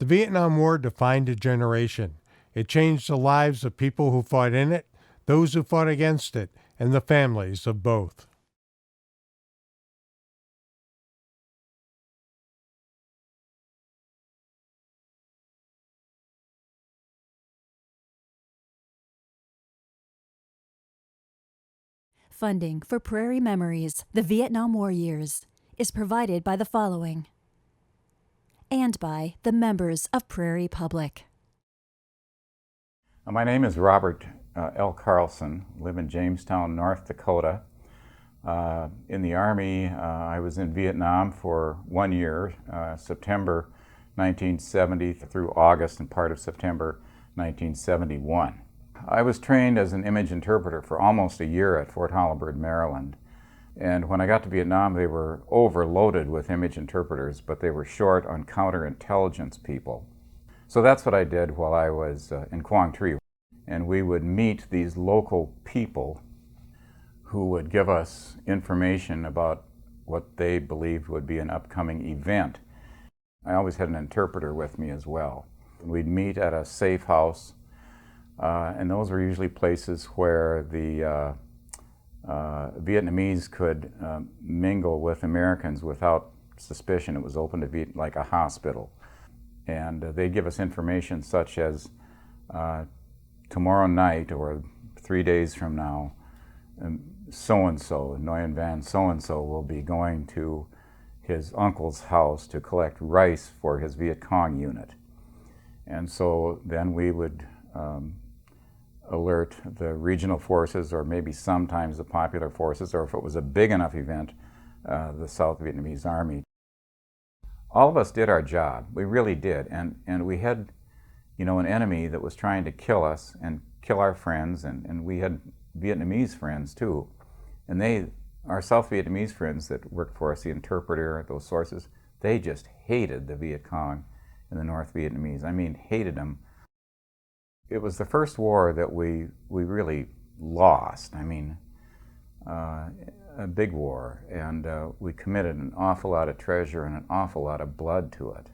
The Vietnam War defined a generation. It changed the lives of people who fought in it, those who fought against it, and the families of both. Funding for Prairie Memories, The Vietnam War Years, is provided by the following and by the members of Prairie Public. My name is Robert L. Carlson. I live in Jamestown, North Dakota. In the Army, I was in Vietnam for 1 year, September 1970 through August and part of September 1971. I was trained as an image interpreter for almost a year at Fort Holabird, Maryland. And when I got to Vietnam, they were overloaded with image interpreters, but they were short on counterintelligence people. So that's what I did while I was in Quang Tri. And we would meet these local people who would give us information about what they believed would be an upcoming event. I always had an interpreter with me as well. We'd meet at a safe house, and those were usually places where the Vietnamese could mingle with Americans without suspicion. It was open to be like a hospital. And they'd give us information such as tomorrow night or 3 days from now, so-and-so, Nguyen Van so-and-so will be going to his uncle's house to collect rice for his Viet Cong unit. And so then we would alert the regional forces, or maybe sometimes the popular forces, or if it was a big enough event, the South Vietnamese Army. All of us did our job. We really did. And we had, an enemy that was trying to kill us and kill our friends, and we had Vietnamese friends too. And our South Vietnamese friends that worked for us, the interpreter, those sources, they just hated the Viet Cong and the North Vietnamese. I mean, hated them. It was the first war that we really lost. I mean, a big war, and we committed an awful lot of treasure and an awful lot of blood to it.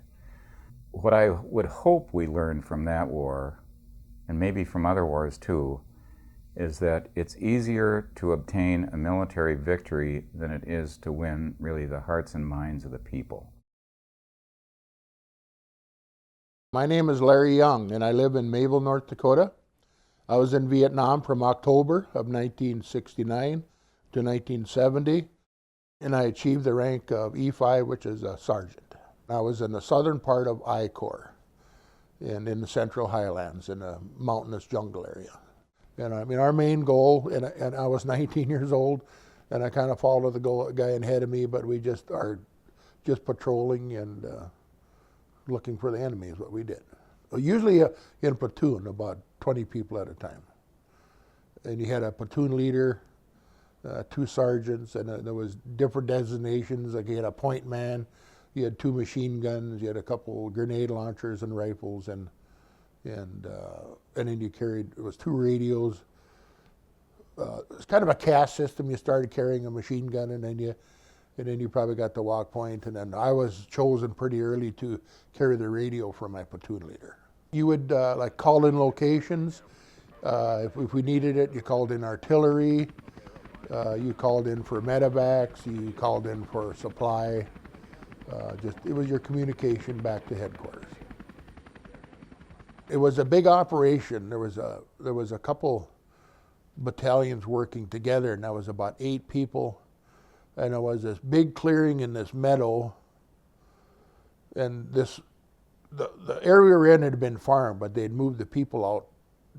What I would hope we learned from that war, and maybe from other wars too, is that it's easier to obtain a military victory than it is to win really the hearts and minds of the people. My name is Larry Young, and I live in Mayville, North Dakota. I was in Vietnam from October of 1969 to 1970, and I achieved the rank of E5, which is a sergeant. I was in the southern part of I Corps, and in the Central Highlands, in a mountainous jungle area. And I mean, our main goal, and I was 19 years old, and I kind of followed the guy ahead of me, but we just are just patrolling and looking for the enemy is what we did. Usually in a platoon, about 20 people at a time. And you had a platoon leader, 2 sergeants, and there was different designations. Like you had a point man, you had 2 machine guns, you had a couple grenade launchers and rifles, and then you carried, it was 2 radios. It's kind of a caste system. You started carrying a machine gun, and then you probably got the walk point, and then I was chosen pretty early to carry the radio for my platoon leader. You would like call in locations. If we needed it, you called in artillery, you called in for medevacs, you called in for supply. It was your communication back to headquarters. It was a big operation. There was a couple battalions working together, and that was about 8 people. And there was this big clearing in this meadow, and the area we were in had been farmed, but they'd moved the people out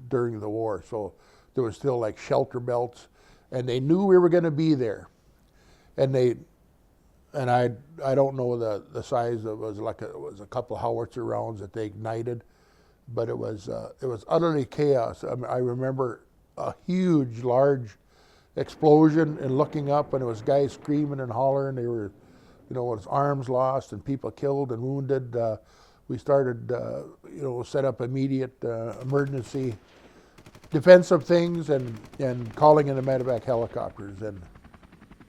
during the war, so there was still like shelter belts, and they knew we were going to be there, and I don't know the size. It was a couple of howitzer rounds that they ignited, but it was utterly chaos. I mean, I remember a huge, large explosion and looking up, and it was guys screaming and hollering. They were, with arms lost and people killed and wounded. We started, set up immediate emergency defensive things and calling in the medevac helicopters. And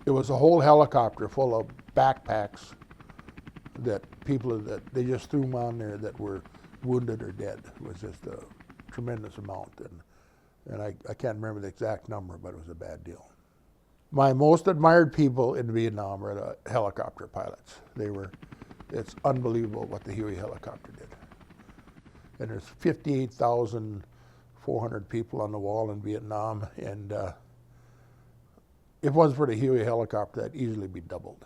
it was a whole helicopter full of backpacks that people that they just threw them on there that were wounded or dead. It was just a tremendous amount, and I can't remember the exact number, but it was a bad deal. My most admired people in Vietnam were the helicopter pilots. It's unbelievable what the Huey helicopter did. And there's 58,400 people on the wall in Vietnam, and if it wasn't for the Huey helicopter, that'd easily be doubled.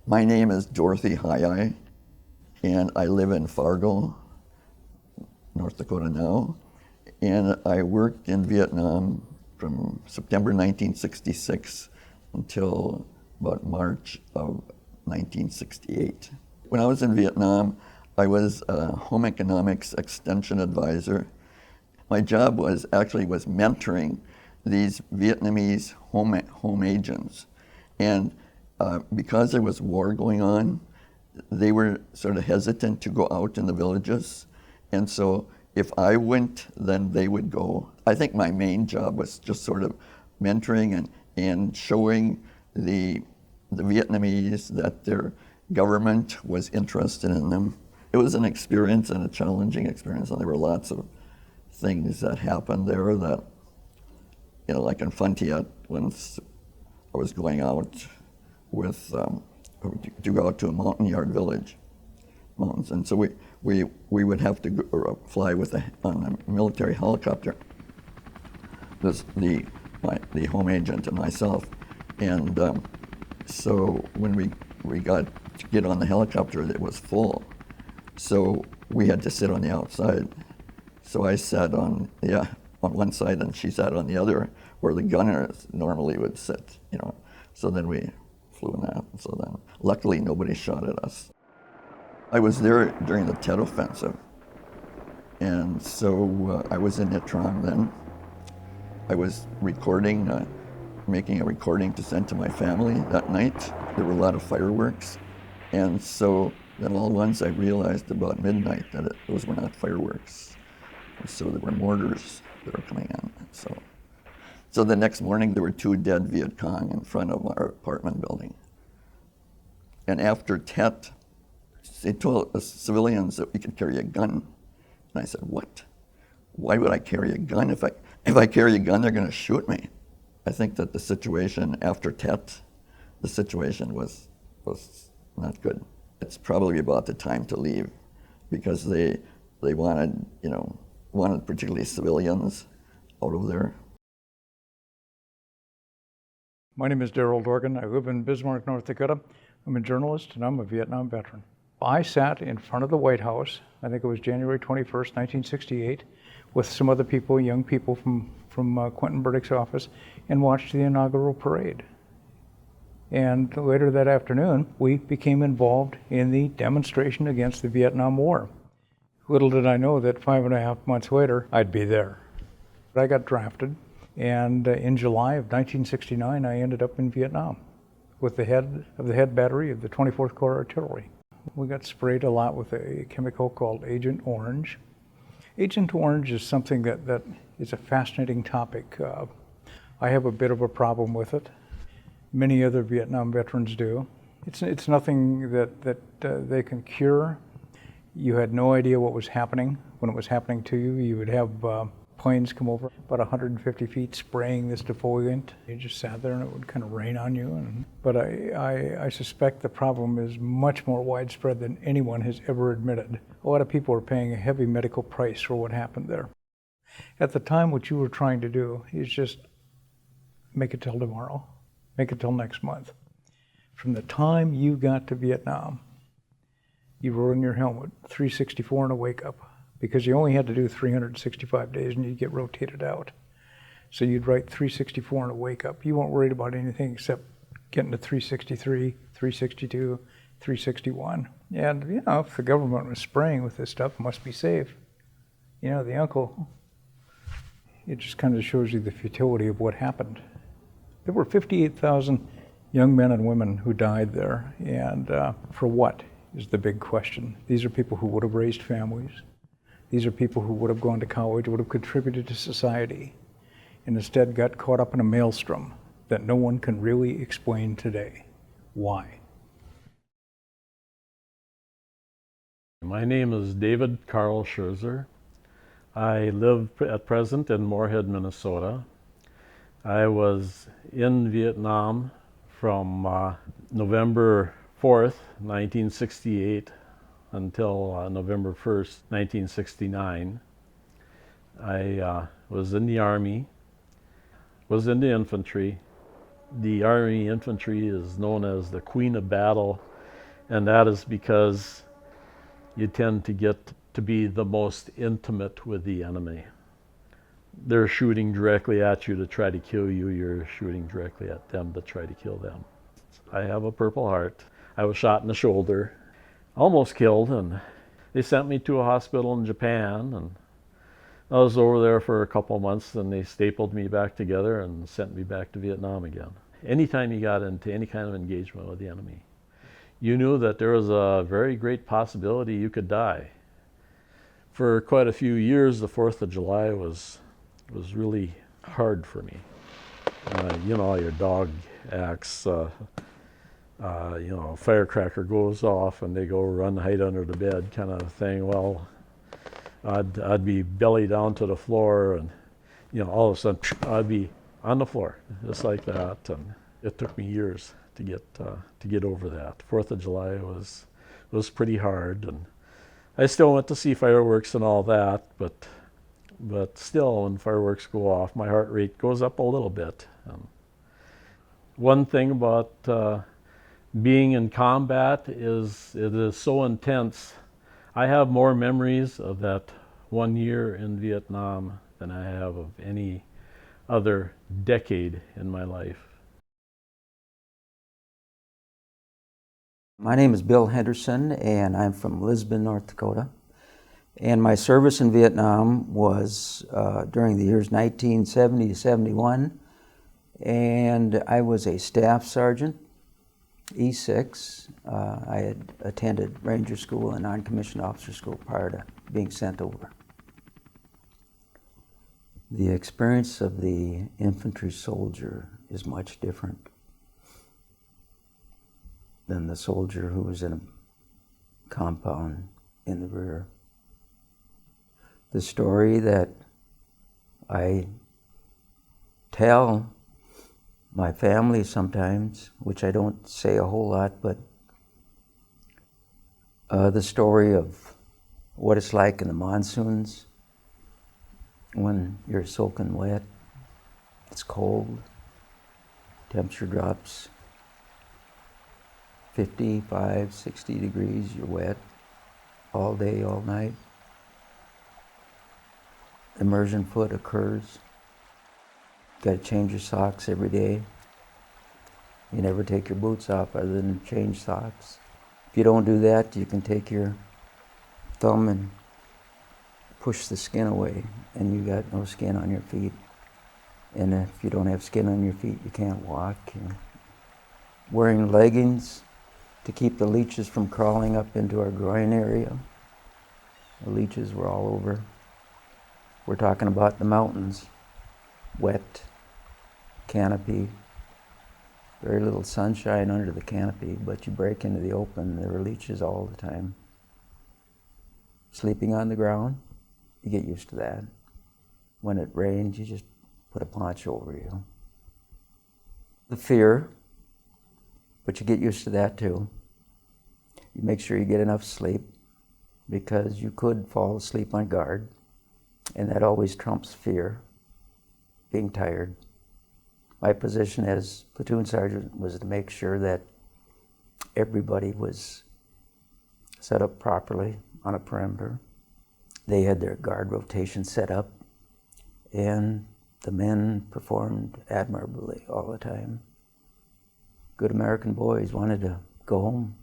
My name is Dorothy Hyai, and I live in Fargo, North Dakota now. And I worked in Vietnam from September 1966 until about March of 1968. When I was in Vietnam, I was a home economics extension advisor. My job was mentoring these Vietnamese home agents. And because there was war going on, they were sort of hesitant to go out in the villages. And so if I went, then they would go. I think my main job was just sort of mentoring and showing the Vietnamese that their government was interested in them. It was an experience and a challenging experience, and there were lots of things that happened there that, like in Phan Thiet, once I was going out with, to go out to a mountain yard village, mountains, and so we would have to fly on a military helicopter. The home agent and myself, and so when we got to get on the helicopter, it was full, so we had to sit on the outside. So I sat on one side, and she sat on the other, where the gunners normally would sit. So then we flew in that. So then, luckily, nobody shot at us. I was there during the Tet Offensive, and so I was in Nha Trang then. I was recording, making a recording to send to my family that night. There were a lot of fireworks, and so then all at once I realized about midnight that those were not fireworks. And so there were mortars that were coming in. So the next morning there were 2 dead Viet Cong in front of our apartment building. And after Tet, they told us civilians that we could carry a gun. And I said, what? Why would I carry a gun? If I carry a gun, they're going to shoot me. I think that the situation after Tet, the situation was not good. It's probably about the time to leave, because they wanted, particularly civilians out of there. My name is Darrell Dorgan. I live in Bismarck, North Dakota. I'm a journalist, and I'm a Vietnam veteran. I sat in front of the White House, I think it was January 21st, 1968, with some other people, young people from Quentin Burdick's office, and watched the inaugural parade. And later that afternoon, we became involved in the demonstration against the Vietnam War. Little did I know that 5.5 months later, I'd be there. I got drafted, and in July of 1969, I ended up in Vietnam with the head battery of the 24th Corps Artillery. We got sprayed a lot with a chemical called Agent Orange. Agent Orange is something that is a fascinating topic. I have a bit of a problem with it. Many other Vietnam veterans do. It's nothing that they can cure. You had no idea what was happening when it was happening to you. You would have planes come over about 150 feet spraying this defoliant. You just sat there and it would kind of rain on you. But I suspect the problem is much more widespread than anyone has ever admitted. A lot of people are paying a heavy medical price for what happened there. At the time, what you were trying to do is just make it till tomorrow, make it till next month. From the time you got to Vietnam, you wrote in your helmet 364 and a wake up, because you only had to do 365 days and you'd get rotated out. So you'd write 364 and a wake up. You weren't worried about anything except getting to 363, 362, 361. And, if the government was spraying with this stuff, it must be safe. The uncle, it just kind of shows you the futility of what happened. There were 58,000 young men and women who died there, and for what is the big question. These are people who would have raised families. These are people who would have gone to college, would have contributed to society, and instead got caught up in a maelstrom that no one can really explain today. Why? My name is David Carl Scherzer. I live at present in Moorhead, Minnesota. I was in Vietnam from November 4th, 1968 until November 1st, 1969. I was in the Army, was in the infantry. The Army infantry is known as the Queen of Battle, and that is because you tend to get to be the most intimate with the enemy. They're shooting directly at you to try to kill you. You're shooting directly at them to try to kill them. I have a Purple Heart. I was shot in the shoulder, almost killed, and they sent me to a hospital in Japan, and I was over there for a couple of months, and they stapled me back together and sent me back to Vietnam again. Anytime you got into any kind of engagement with the enemy, you knew that there was a very great possibility you could die. For quite a few years, the 4th of July was really hard for me. You know, your dog acts, you know, a firecracker goes off and they go run, hide under the bed kind of thing. Well, I'd be belly down to the floor, and you know, all of a sudden I'd be on the floor just like that, and it took me years to get over that. 4th of July was pretty hard, and I still went to see fireworks and all that, but still, when fireworks go off, my heart rate goes up a little bit. One thing about being in combat is it is so intense. I have more memories of that 1 year in Vietnam than I have of any other decade in my life. My name is Bill Henderson, and I'm from Lisbon, North Dakota. And my service in Vietnam was during the years 1970 to 71, and I was a staff sergeant, E6. I had attended Ranger School and Non-Commissioned Officer School prior to being sent over. The experience of the infantry soldier is much different than the soldier who was in a compound in the rear. The story that I tell my family sometimes, which I don't say a whole lot, but the story of what it's like in the monsoons when you're soaking wet, it's cold, temperature drops 55, 60 degrees, you're wet all day, all night. Immersion foot occurs. You gotta change your socks every day. You never take your boots off other than change socks. If you don't do that, you can take your thumb and push the skin away, and you got no skin on your feet. And if you don't have skin on your feet, you can't walk. You're wearing leggings to keep the leeches from crawling up into our groin area. The leeches were all over. We're talking about the mountains, wet, canopy, very little sunshine under the canopy, but you break into the open, there were leeches all the time. Sleeping on the ground, you get used to that. When it rains, you just put a poncho over you. The fear, but you get used to that too. You make sure you get enough sleep, because you could fall asleep on guard, and that always trumps fear, being tired. My position as platoon sergeant was to make sure that everybody was set up properly on a perimeter. They had their guard rotation set up, and the men performed admirably all the time. Good American boys wanted to go home.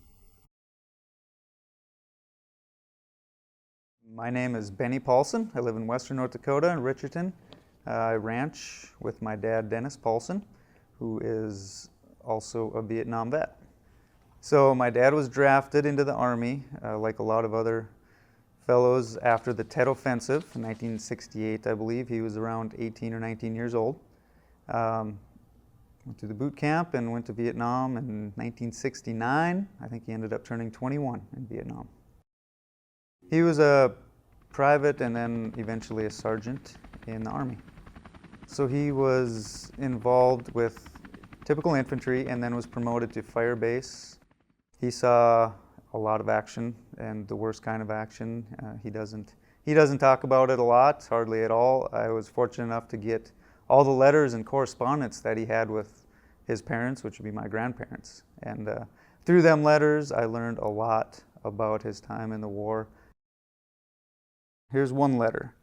My name is Benny Paulson. I live in western North Dakota in Richardton. I ranch with my dad, Dennis Paulson, who is also a Vietnam vet. So my dad was drafted into the Army, like a lot of other fellows, after the Tet Offensive in 1968, I believe. He was around 18 or 19 years old. Went to the boot camp and went to Vietnam in 1969. I think he ended up turning 21 in Vietnam. He was a private and then eventually a sergeant in the Army. So he was involved with typical infantry and then was promoted to fire base. He saw a lot of action and the worst kind of action. He doesn't talk about it a lot, hardly at all. I was fortunate enough to get all the letters and correspondence that he had with his parents, which would be my grandparents. And through them letters, I learned a lot about his time in the war. Here's one letter.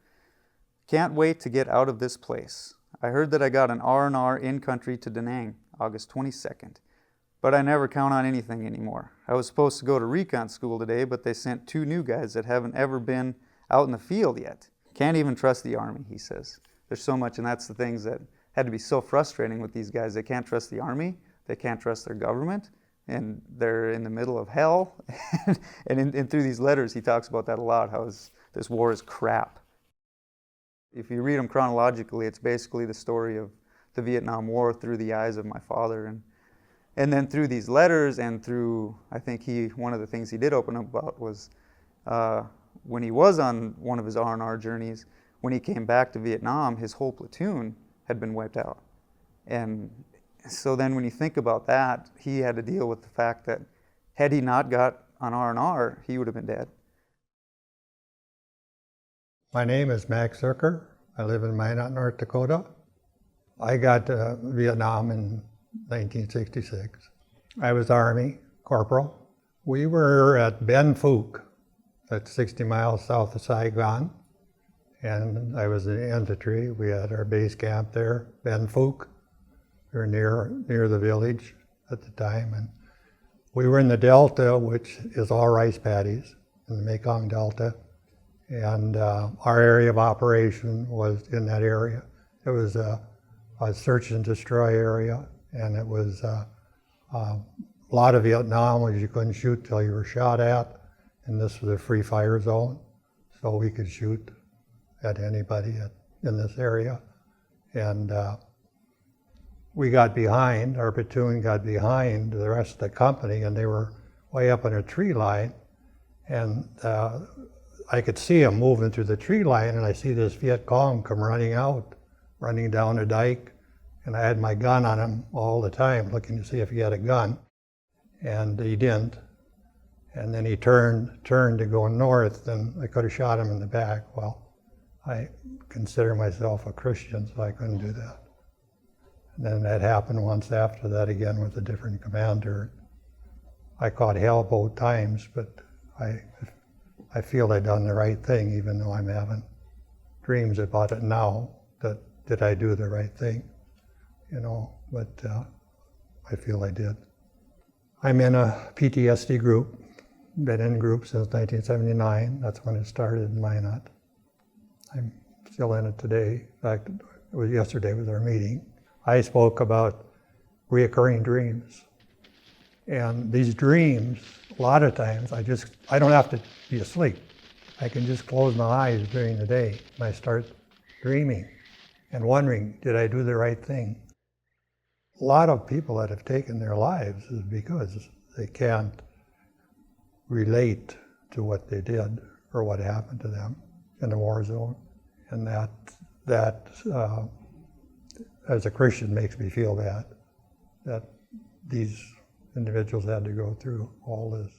Can't wait to get out of this place. I heard that I got an R&R in country to Da Nang, August 22nd. But I never count on anything anymore. I was supposed to go to recon school today, but they sent 2 new guys that haven't ever been out in the field yet. Can't even trust the Army, he says. There's so much, and that's the things that had to be so frustrating with these guys. They can't trust the Army, they can't trust their government, and they're in the middle of hell. and through these letters, he talks about that a lot, how this war is crap. If you read them chronologically, it's basically the story of the Vietnam War through the eyes of my father. And then through these letters and through, I think one of the things he did open up about was when he was on one of his R&R journeys, when he came back to Vietnam, his whole platoon had been wiped out. And so then when you think about that, he had to deal with the fact that had he not got on R&R, he would have been dead. My name is Max Zerker. I live in Minot, North Dakota. I got to Vietnam in 1966. I was Army Corporal. We were at Ben Phuc, that's 60 miles south of Saigon, and I was in the infantry. We had our base camp there, Ben Phuc. We were near the village at the time, and we were in the Delta, which is all rice paddies in the Mekong Delta, and our area of operation was in that area. It was a search and destroy area, and it was a lot of Vietnam was you couldn't shoot till you were shot at, and this was a free fire zone, so we could shoot at anybody in this area. And we got behind, our platoon got behind the rest of the company, and they were way up on a tree line, and I could see them moving through the tree line, and I see this Viet Cong come running down a dike, and I had my gun on him all the time, looking to see if he had a gun, and he didn't. And then he turned to go north, and I could have shot him in the back. Well, I consider myself a Christian, so I couldn't do that. And then that happened once after that again with a different commander. I caught hell both times, but I feel I done the right thing, even though I'm having dreams about it now, that did I do the right thing, but I feel I did. I'm in a PTSD group, been in group since 1979. That's when it started in Minot. I'm still in it today. In fact, yesterday was our meeting. I spoke about reoccurring dreams. And these dreams, a lot of times, I don't have to be asleep. I can just close my eyes during the day and I start dreaming and wondering, did I do the right thing? A lot of people that have taken their lives is because they can't relate to what they did or what happened to them in the war zone. And that as a Christian makes me feel bad that these individuals had to go through all this.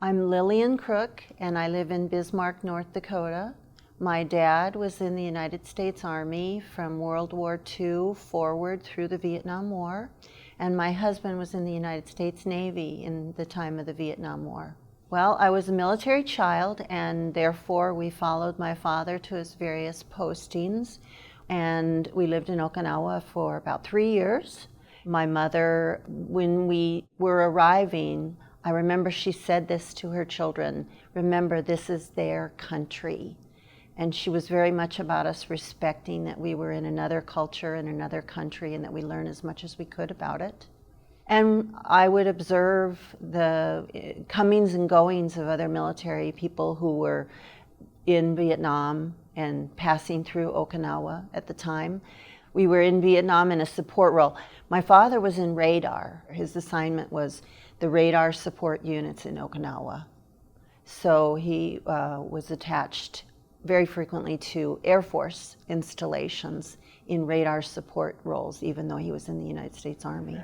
I'm Lillian Crook, and I live in Bismarck, North Dakota. My dad was in the United States Army from World War II forward through the Vietnam War, and my husband was in the United States Navy in the time of the Vietnam War. Well, I was a military child, and therefore we followed my father to his various postings, and we lived in Okinawa for about 3 years. My mother, when we were arriving, I remember she said this to her children, remember, this is their country. And she was very much about us respecting that we were in another culture, in another country, and that we learn as much as we could about it. And I would observe the comings and goings of other military people who were in Vietnam and passing through Okinawa at the time. We were in Vietnam in a support role. My father was in radar. His assignment was the radar support units in Okinawa. So he was attached very frequently to Air Force installations in radar support roles, even though he was in the United States Army.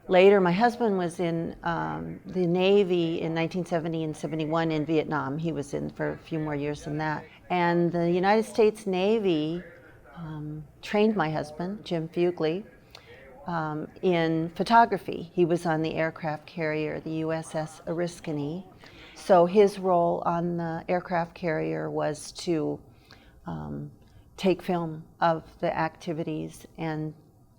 Later, my husband was in the Navy in 1970 and 71 in Vietnam. He was in for a few more years than that. And the United States Navy trained my husband, Jim Fugly, in photography. He was on the aircraft carrier, the USS Oriskany. So his role on the aircraft carrier was to take film of the activities and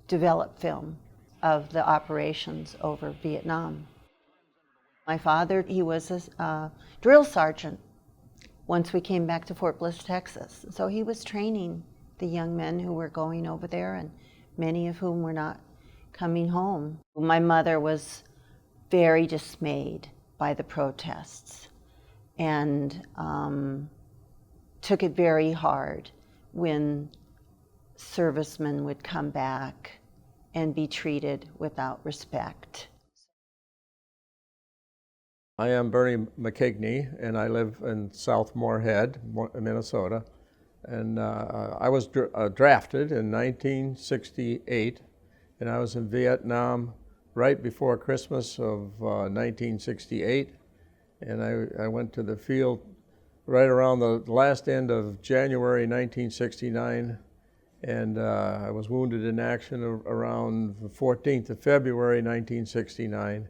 develop film of the operations over Vietnam. My father, he was a drill sergeant once we came back to Fort Bliss, Texas. So he was training the young men who were going over there, and many of whom were not coming home. My mother was very dismayed by the protests and took it very hard when servicemen would come back and be treated without respect. I am Bernie McKigney, and I live in South Moorhead, Minnesota. And I was drafted in 1968, and I was in Vietnam right before Christmas of 1968. And I went to the field right around the last end of January 1969. And I was wounded in action around the 14th of February 1969.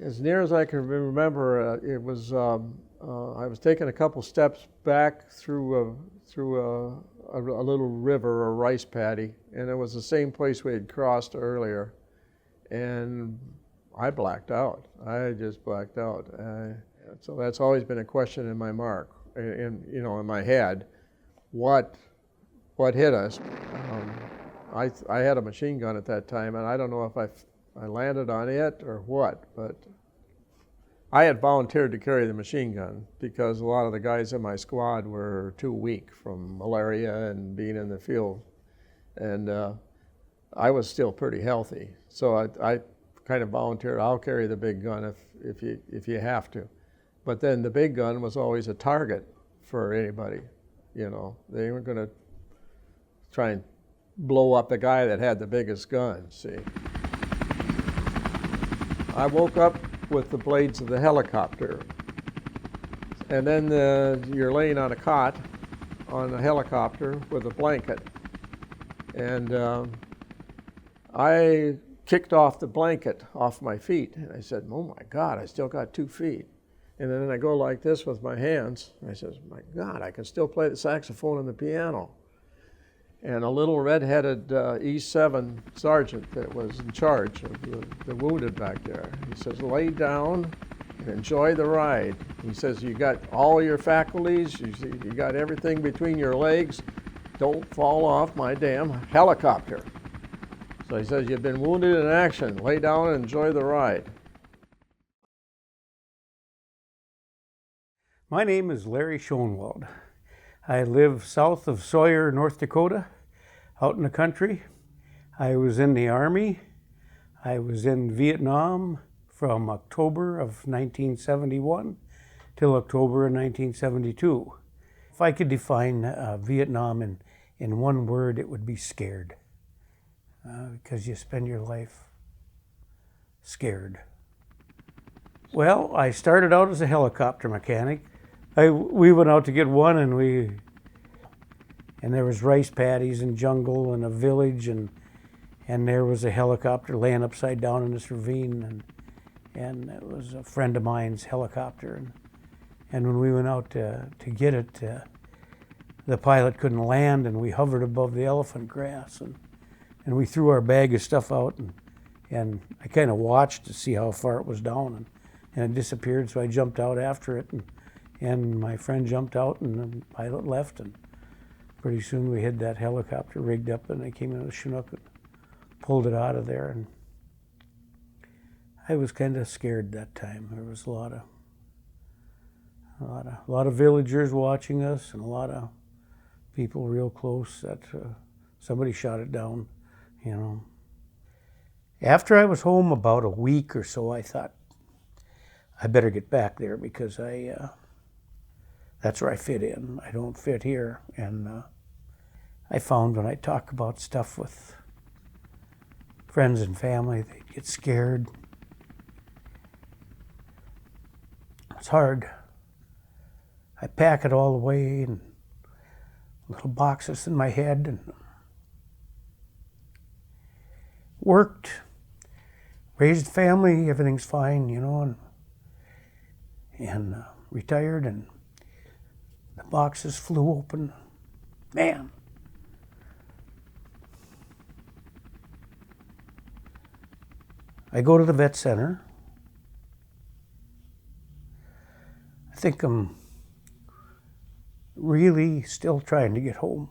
As near as I can remember, it was I was taking a couple steps back through a little river or rice paddy, and it was the same place we had crossed earlier, and I blacked out. I just blacked out. So that's always been a question in my in my head. What hit us? I had a machine gun at that time, and I don't know if I landed on it or what, but I had volunteered to carry the machine gun because a lot of the guys in my squad were too weak from malaria and being in the field, and I was still pretty healthy, so I kind of volunteered. I'll carry the big gun if you have to, but then the big gun was always a target for anybody. You know, they weren't going to try and blow up the guy that had the biggest gun, see. I woke up with the blades of the helicopter, and then you're laying on a cot on a helicopter with a blanket, and I kicked off the blanket off my feet, and I said, oh my God, I still got 2 feet. And then I go like this with my hands, and I said, my God, I can still play the saxophone and the piano. And a little red-headed E7 sergeant that was in charge of the wounded back there, he says, lay down and enjoy the ride. He says, you got all your faculties, you got everything between your legs, don't fall off my damn helicopter. So he says, you've been wounded in action, lay down and enjoy the ride. My name is Larry Schoenwald. I live south of Sawyer, North Dakota, out in the country. I was in the Army. I was in Vietnam from October of 1971 till October of 1972. If I could define Vietnam in one word, it would be scared. Because you spend your life scared. Well, I started out as a helicopter mechanic. We went out to get one, and there was rice paddies and jungle and a village, and there was a helicopter laying upside down in this ravine, and it was a friend of mine's helicopter, and when we went out to get it, the pilot couldn't land, and we hovered above the elephant grass, and we threw our bag of stuff out, and I kind of watched to see how far it was down, and it disappeared, so I jumped out after it, and my friend jumped out, and the pilot left, and pretty soon we had that helicopter rigged up, and I came in with a Chinook and pulled it out of there, and I was kind of scared that time. There was a lot of villagers watching us, and a lot of people real close that somebody shot it down, you know. After I was home about a week or so, I thought, I better get back there because that's where I fit in. I don't fit here. And I found when I talk about stuff with friends and family, they get scared. It's hard. I pack it all away in little boxes in my head and worked, raised family, everything's fine, you know, and retired, and the boxes flew open. Man. I go to the vet center. I think I'm really still trying to get home.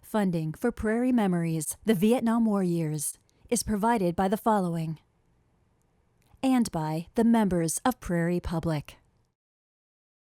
Funding for Prairie Memories, the Vietnam War Years, is provided by the following, and by the members of Prairie Public.